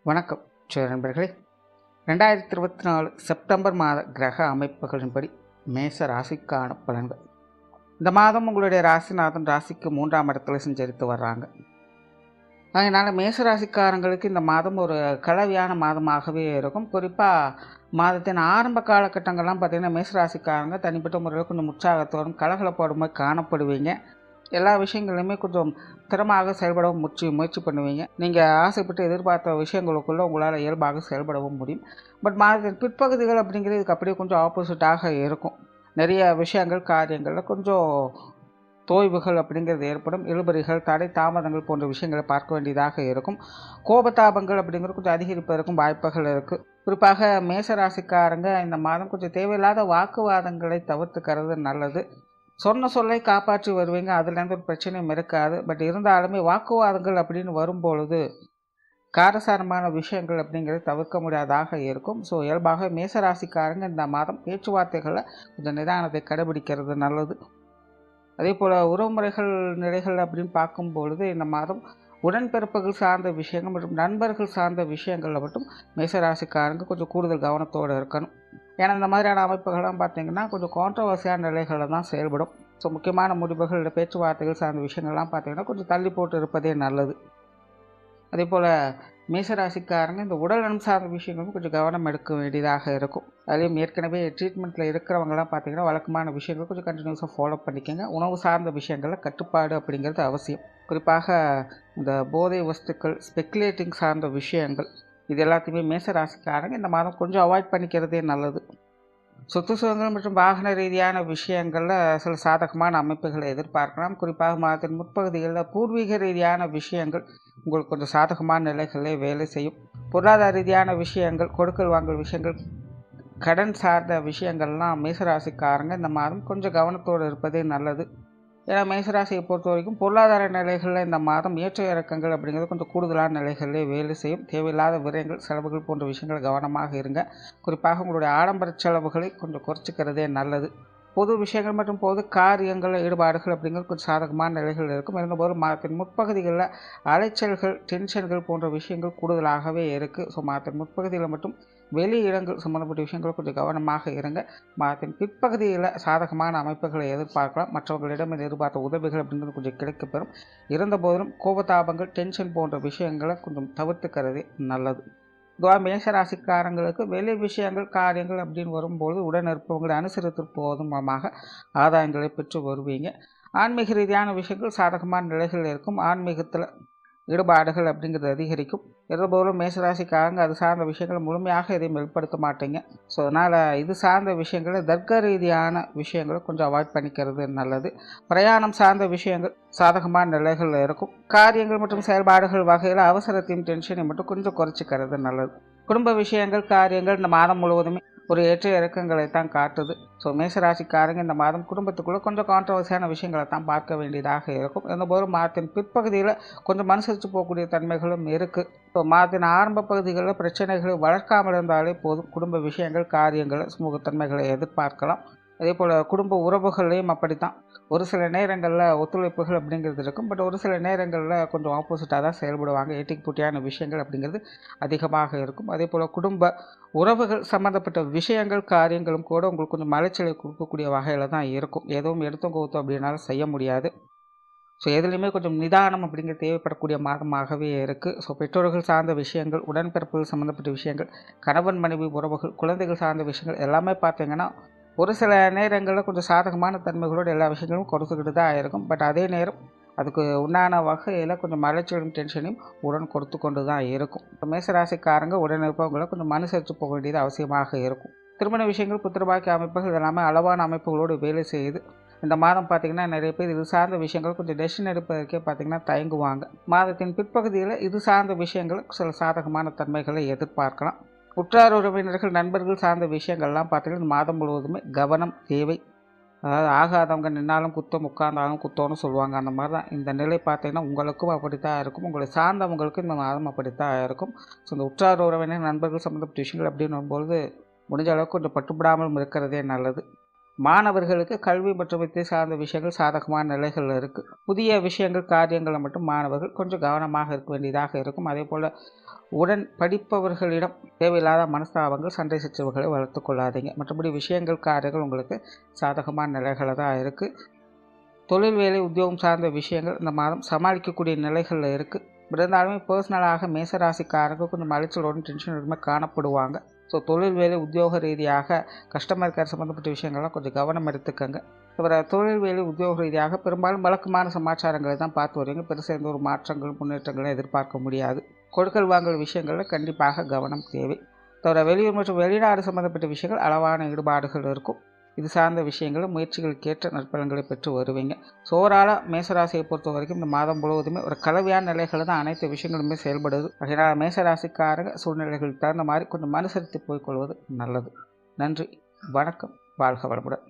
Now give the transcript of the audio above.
வணக்கம் நண்பர்களே. 2024 செப்டம்பர் மாத கிரக அமைப்புகளின்படி மேச ராசிக்கான பலன்கள். இந்த மாதம் உங்களுடைய ராசிநாதன் ராசிக்கு 3ஆம் இடத்துல சஞ்சரித்து வர்றாங்க. அதனால் மேச ராசிக்காரங்களுக்கு இந்த மாதம் ஒரு கலவையான மாதமாகவே இருக்கும். குறிப்பாக மாதத்தின் ஆரம்ப காலகட்டங்கள்லாம் பார்த்திங்கன்னா மேச ராசிக்காரங்க தனிப்பட்ட முறையில் கொஞ்சம் உற்சாகத்தோடும் கலகலப்போடும் காணப்படுவீங்க. எல்லா விஷயங்களுமே கொஞ்சம் திறமாக செயல்படவும் முயற்சி பண்ணுவீங்க. நீங்கள் ஆசைப்பட்டு எதிர்பார்த்த விஷயங்களுக்குள்ளே உங்களால் இயல்பாக செயல்படவும் முடியும். பட் மாதத்தின் பிற்பகுதிகள் அப்படிங்கிறது இதுக்கு அப்படியே கொஞ்சம் ஆப்போசிட்டாக இருக்கும். நிறைய விஷயங்கள் காரியங்களில் கொஞ்சம் தோய்வுகள் அப்படிங்கிறது ஏற்படும். இழுபறிகள், தடை, தாமதங்கள் போன்ற விஷயங்களை பார்க்க வேண்டியதாக இருக்கும். கோபதாபங்கள் அப்படிங்கிறது கொஞ்சம் அதிகரிப்பதற்கும் வாய்ப்புகள் இருக்குது. குறிப்பாக மேசராசிக்காரங்க இந்த மாதம் கொஞ்சம் தேவையில்லாத வாக்குவாதங்களை தவிர்த்துக்கிறது நல்லது. சொன்ன சொல்லை காப்பாற்றி வருவீங்க, அதுலேருந்து ஒரு பிரச்சனையும் இருக்காது. பட் இருந்தாலுமே வாக்குவாதங்கள் அப்படின்னு வரும்பொழுது காரசாரமான விஷயங்கள் அப்படிங்கிறது தவிர்க்க முடியாதாக இருக்கும். ஸோ இயல்பாக மேசராசிக்காரங்க இந்த மாதம் பேச்சுவார்த்தைகளில் கொஞ்சம் நிதானத்தை கடைபிடிக்கிறது நல்லது. அதே போல் உறவுமுறைகள் நிலைகள் அப்படின்னு பார்க்கும்பொழுது இந்த மாதம் உடன்பிறப்புகள் சார்ந்த விஷயங்கள் மற்றும் நண்பர்கள் சார்ந்த விஷயங்களில் மட்டும் மேசராசிக்காரங்க கொஞ்சம் கூடுதல் கவனத்தோடு இருக்கணும். ஏன்னா இந்த மாதிரியான அமைப்புகள்லாம் பார்த்திங்கன்னா கொஞ்சம் கான்ட்ரவர்சியான நிலைகளில் தான் செயல்படும். ஸோ முக்கியமான முடிவுகள் இல்லை பேச்சுவார்த்தைகள் சார்ந்த விஷயங்கள்லாம் பார்த்திங்கன்னா கொஞ்சம் தள்ளி போட்டு இருப்பதே நல்லது. அதே போல் மேசராசிக்காரங்க இந்த உடல் நலம் சார்ந்த விஷயங்களும் கொஞ்சம் கவனம் எடுக்க வேண்டியதாக இருக்கும். அதுலேயும் ஏற்கனவே ட்ரீட்மெண்ட்டில் இருக்கிறவங்கலாம் பார்த்திங்கன்னா வழக்கமான விஷயங்கள் கொஞ்சம் கண்டினியூஸாக ஃபாலோ பண்ணிக்கோங்க. உணவு சார்ந்த விஷயங்களில் கட்டுப்பாடு அப்படிங்கிறது அவசியம். குறிப்பாக இந்த போதை வஸ்துக்கள், ஸ்பெக்குலேட்டிங் சார்ந்த விஷயங்கள் இது எல்லாத்தையுமே மேசராசிக்காரங்க இந்த மாதம் கொஞ்சம் அவாய்ட் பண்ணிக்கிறதே நல்லது. சொத்து சுகங்கள் மற்றும் வாகன ரீதியான விஷயங்களில் சில சாதகமான அமைப்புகளை எதிர்பார்க்கலாம். குறிப்பாக மாதத்தின் முற்பகுதிகளில் பூர்வீக ரீதியான விஷயங்கள் உங்களுக்கு கொஞ்சம் சாதகமான நிலைகளே வேலை செய்யும். பொருளாதார ரீதியான விஷயங்கள், கொடுக்கல் வாங்கல் விஷயங்கள், கடன் சார்ந்த விஷயங்கள்லாம் மேசராசிக்காரங்க இந்த மாதம் கொஞ்சம் கவனத்தோடு இருப்பதே நல்லது. ஏன்னா மேசராசியை பொறுத்த வரைக்கும் பொருளாதார நிலைகளில் இந்த மாதம் ஏற்ற இறக்கங்கள் அப்படிங்கிறது கொஞ்சம் கூடுதலான நிலைகளிலே வேலை செய்யும். தேவையில்லாத விரயங்கள், செலவுகள் போன்ற விஷயங்கள் கவனமாக இருங்க. குறிப்பாக உங்களுடைய ஆடம்பர செலவுகளை கொஞ்சம் குறைச்சிக்கிறதே நல்லது. பொது விஷயங்கள் மற்றும் பொது காரியங்கள் ஈடுபாடுகள் அப்படிங்கிறது கொஞ்சம் சாதகமான நிலைகள் இருக்கும். இருந்தபோது மாதத்தின் முற்பகுதிகளில் அலைச்சல்கள், டென்ஷன்கள் போன்ற விஷயங்கள் கூடுதலாகவே இருக்குது. ஸோ மாதத்தின் முற்பகுதியில் மட்டும் வெளி இடங்கள் சம்மந்தப்பட்ட விஷயங்கள் கொஞ்சம் கவனமாக இருங்க. மாதத்தின் பிற்பகுதியில் சாதகமான அமைப்புகளை எதிர்பார்க்கலாம். மற்றவர்களிடம் எதிர்பார்த்த உதவிகள் அப்படிங்கிறது கொஞ்சம் கிடைக்கப்பெறும். இருந்தபோதிலும் கோபதாபங்கள், டென்ஷன் போன்ற விஷயங்களை கொஞ்சம் தவிர்த்துக்கிறதே நல்லது. மேசராசிக்காரங்களுக்கு வெளி விஷயங்கள், காரியங்கள் அப்படின்னு வரும்போது உடன் இருப்பவங்களை அனுசரித்து போவதன் மூலமாக ஆதாயங்களை பெற்று வருவீங்க. ஆன்மீக ரீதியான விஷயங்கள் சாதகமான நிலைகள் இருக்கும். ஆன்மீகத்தில் ஈடுபாடுகள் அப்படிங்கிறது அதிகரிக்கும். இருந்தபோதும் மேசராசிக்காரங்க அது சார்ந்த விஷயங்களை முழுமையாக எதையும் வெளிப்படுத்த மாட்டீங்க. ஸோ அதனால் இது சார்ந்த விஷயங்களை தர்க்க ரீதியான விஷயங்களை கொஞ்சம் அவாய்ட் பண்ணிக்கிறது நல்லது. பிரயாணம் சார்ந்த விஷயங்கள் சாதகமான நிலைகள் இருக்கும். காரியங்கள் மற்றும் செயல்பாடுகள் வகையில் அவசரத்தையும் டென்ஷனையும் மட்டும் கொஞ்சம் குறைச்சிக்கிறது நல்லது. குடும்ப விஷயங்கள், காரியங்கள் இந்த மாதம் முழுவதுமே ஒரு ஏற்ற இறக்கங்களை தான் காட்டுது. ஸோ மேசராசிக்காரங்க இந்த மாதம் குடும்பத்துக்குள்ளே கொஞ்சம் கான்ட்ரவர்சியான விஷயங்களை தான் பார்க்க வேண்டியதாக இருக்கும். இருந்தபோது மாதத்தின் பிற்பகுதியில் கொஞ்சம் மனுசரித்து போகக்கூடிய தன்மைகளும் இருக்குது. ஸோ மாதத்தின் ஆரம்ப பகுதிகளில் பிரச்சனைகளை வளர்க்காமல் இருந்தாலே போதும். குடும்ப விஷயங்கள், காரியங்கள், சுமூகத்தன்மைகளை எதிர்பார்க்கலாம். அதே போல் குடும்ப உறவுகள்லேயும் அப்படி தான். ஒரு சில நேரங்களில் ஒத்துழைப்புகள் அப்படிங்கிறது இருக்கும். பட் ஒரு சில நேரங்களில் கொஞ்சம் ஆப்போசிட்டாக தான் செயல்படுவாங்க. ஏட்டிக்கு போட்டியான விஷயங்கள் அப்படிங்கிறது அதிகமாக இருக்கும். அதே போல் குடும்ப உறவுகள் சம்மந்தப்பட்ட விஷயங்கள், காரியங்களும் கூட உங்களுக்கு கொஞ்சம் மலைச்சலை கொடுக்கக்கூடிய வகையில் தான் இருக்கும். எதுவும் எடுத்தும் கவுத்தோம் அப்படின்னால செய்ய முடியாது. ஸோ எதுலேயுமே கொஞ்சம் நிதானம் அப்படிங்கிறது தேவைப்படக்கூடிய மாதமாகவே இருக்குது. ஸோ பெற்றோர்கள் சார்ந்த விஷயங்கள், உடன்பிறப்புகள் சம்மந்தப்பட்ட விஷயங்கள், கணவன் மனைவி உறவுகள், குழந்தைகள் சார்ந்த விஷயங்கள் எல்லாமே பார்த்திங்கன்னா ஒரு சில நேரங்களில் கொஞ்சம் சாதகமான தன்மைகளோடு எல்லா விஷயங்களும் கொடுத்துக்கிட்டு தான் இருக்கும். பட் அதே நேரம் அதுக்கு உண்டான வகையில் கொஞ்சம் மலைச்சலும் டென்ஷனையும் உடன் கொடுத்து கொண்டு தான் இருக்கும். இப்போ மேசராசிக்காரங்க உடன் இருப்பவங்களை கொஞ்சம் மனுசரித்து போக வேண்டியது அவசியமாக இருக்கும். திருமண விஷயங்கள், புத்திரபாக்கிய அமைப்புகள் எல்லாமே அளவான அமைப்புகளோடு வேலை செய்யுது. இந்த மாதம் பார்த்திங்கன்னா நிறைய பேர் இது சார்ந்த விஷயங்கள் கொஞ்சம் டெசிஷன் எடுப்பதற்கே பார்த்திங்கன்னா தயங்குவாங்க. மாதத்தின் பிற்பகுதியில் இது சார்ந்த விஷயங்கள் சில சாதகமான தன்மைகளை எதிர்பார்க்கலாம். உற்றார் உறவினர்கள், நண்பர்கள் சார்ந்த விஷயங்கள்லாம் பார்த்திங்கன்னா மாதம் முழுவதுமே கவனம் தேவை. அதாவது ஆகாதவங்க நின்னாலும் குத்தம், உட்கார்ந்தாலும் குத்தம்னு சொல்லுவாங்க. அந்த மாதிரி தான் இந்த நிலை பார்த்திங்கன்னா உங்களுக்கும் அப்படித்தான் இருக்கும். உங்களை சார்ந்தவங்களுக்கும் இந்த மாதம் அப்படித்தான் இருக்கும். ஸோ இந்த உற்றார் உறவினர், நண்பர்கள் சம்மந்தப்பட்ட விஷயங்கள் அப்படின்னு வரும்போது முடிஞ்ச அளவுக்கு கொஞ்சம் பட்டுப்படாமல் இருக்கிறதே நல்லது. மாணவர்களுக்கு கல்வி மற்றும் வித்தை சார்ந்த விஷயங்கள் சாதகமான நிலைகள் இருக்குது. புதிய விஷயங்கள், காரியங்களை மட்டும் மாணவர்கள் கொஞ்சம் கவனமாக இருக்க வேண்டியதாக இருக்கும். அதே போல் உடன் படிப்பவர்களிடம் தேவையில்லாத மனஸ்தாபங்கள், சண்டை சச்சரவுகளை வளர்த்து கொள்ளாதீங்க. மற்றபடி விஷயங்கள், காரியங்கள் உங்களுக்கு சாதகமான நிலைகளை தான் இருக்குது. தொழில், வேலை, உத்தியோகம் சார்ந்த விஷயங்கள் இந்த மாதம் சமாளிக்கக்கூடிய நிலைகளில் இருக்குது. இருந்தாலுமே பர்சனலாக மேசராசிக்காரங்க கொஞ்சம் அலைச்சலுடன் டென்ஷனுடனே காணப்படுவாங்க. ஸோ தொழில், வேலை, உத்தியோக ரீதியாக கஸ்டமர் கேர் சம்மந்தப்பட்ட விஷயங்கள்லாம் கொஞ்சம் கவனம் எடுத்துக்கங்க. தவிர தொழில், வேலை, உத்தியோக ரீதியாக பெரும்பாலும் வழக்கமான சமாச்சாரங்களை தான் பார்த்து வருவீங்க. பெருசாக எந்த ஒரு மாற்றங்கள், முன்னேற்றங்களும் எதிர்பார்க்க முடியாது. கொடுக்கல் வாங்கல் விஷயங்களில் கண்டிப்பாக கவனம் தேவை. தவிர வெளியூர் மற்றும் வெளிநாடு சம்மந்தப்பட்ட விஷயங்கள் அளவான ஈடுபாடுகள் இருக்கும். இது சார்ந்த விஷயங்களும் முயற்சிகளுக்கேற்ற நற்பலன்களை பெற்று வருவீங்க. ஸோ ஓவராலாக மேசராசியை பொறுத்த வரைக்கும் இந்த மாதம் முழுவதுமே ஒரு கலவையான நிலைகள் தான் அனைத்து விஷயங்களுமே செயல்படுது. அதனால் மேசராசிக்காரங்க சூழ்நிலைகளுக்கு தகுந்த மாதிரி கொஞ்சம் அனுசரித்து போய்கொள்வது நல்லது. நன்றி, வணக்கம், வாழ்க வளமுடன்.